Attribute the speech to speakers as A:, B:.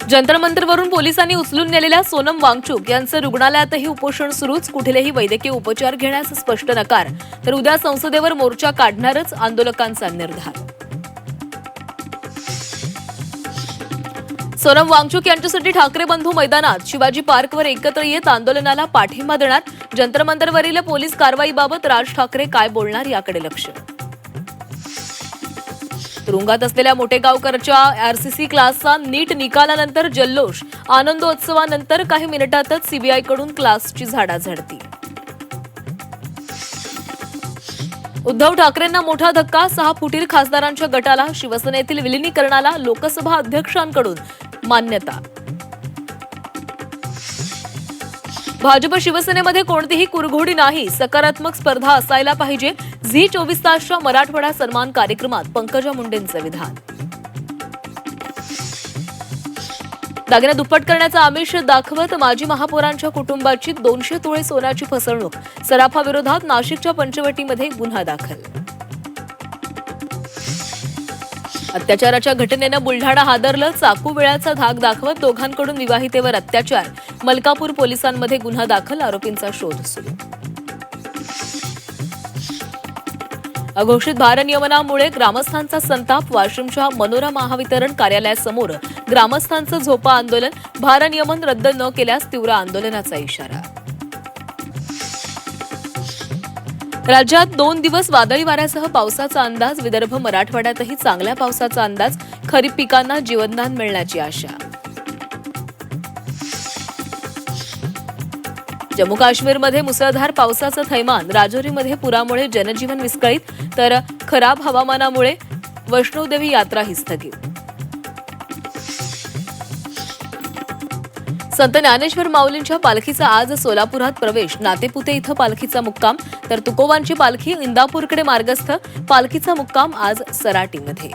A: जंतर मंतरवरून पोलिसांनी उचलून नेलेल्या सोनम वांगचुक यांचं रुग्णालयातही उपोषण सुरूच. कुठलेही वैद्यकीय उपचार घेण्यास स्पष्ट नकार. तर उद्या संसदेवर मोर्चा काढणारच आंदोलकांचा निर्धार. सोनम वांगचुक यांच्यासाठी ठाकरे बंधू मैदानात शिवाजी पार्कवर एकत्र येत आंदोलनाला पाठिंबा देणार. जंतर मंतरवरील पोलीस कारवाईबाबत राज ठाकरे काय बोलणार याकडे लक्ष. तुरुंगात असलेल्या मोठेगावकरच्या आरसीसी क्लासचा नीट निकालानंतर जल्लोष. आनंदोत्सवानंतर काही मिनिटातच सीबीआयकडून क्लासची झाडाझडती. उद्धव ठाकरेंना मोठा धक्का. 6 फुटीर खासदारांच्या गटाला शिवसेनेतील विलिनीकरणाला लोकसभा अध्यक्षांकडून मान्यता. भाजप शिवसेनेमध्ये कोणतीही कुरघोडी नाही. सकारात्मक स्पर्धा असायला पाहिजे. झी 24 तासच्या मराठवाडा सन्मान कार्यक्रमात पंकजा मुंडेंचं विधान. दागिने दुप्पट करण्याचा आमिष दाखवत माजी महापौरांच्या कुटुंबाची 200 तोळे सोन्याची फसवणूक. सराफाविरोधात नाशिकच्या पंचवटीमध्ये गुन्हा दाखल. अत्याचाराच्या घटनेनं बुलढाणा हादरलं. चाकू वेळाचा धाक दाखवत दोघांकडून विवाहितेवर अत्याचार. मलकापूर पोलिसांमध्ये गुन्हा दाखल. आरोपींचा शोध सुरू. अघोषित भारनियमनामुळे ग्रामस्थांचा संताप. वाशिमच्या मनोरा महावितरण कार्यालयासमोर ग्रामस्थांचं झोपा आंदोलन. भारनियमन रद्द न केल्यास तीव्र आंदोलनाचा इशारा. राज्यात 2 दिवस वादळी वाऱ्यासह पावसाचा अंदाज. विदर्भ मराठवाड्यातही चांगल्या पावसाचा अंदाज. खरीप पिकांना जीवनदान मिळण्याची आशा. जम्मू काश्मीरमध्ये मुसळधार पावसाचं थैमान. राजौरीमध्ये पुरामुळे जनजीवन विस्कळीत. तर खराब हवामानामुळे वैष्णोदेवी यात्राही स्थगित. संत ज्ञानेश्वर माऊलींच्या पालखीचा आज सोलापुरात प्रवेश. नातेपुते इथं पालखीचा मुक्काम. तर तुकोबांची पालखी इंदापूरकडे मार्गस्थ. पालखीचा मुक्काम आज सराटीमध्ये.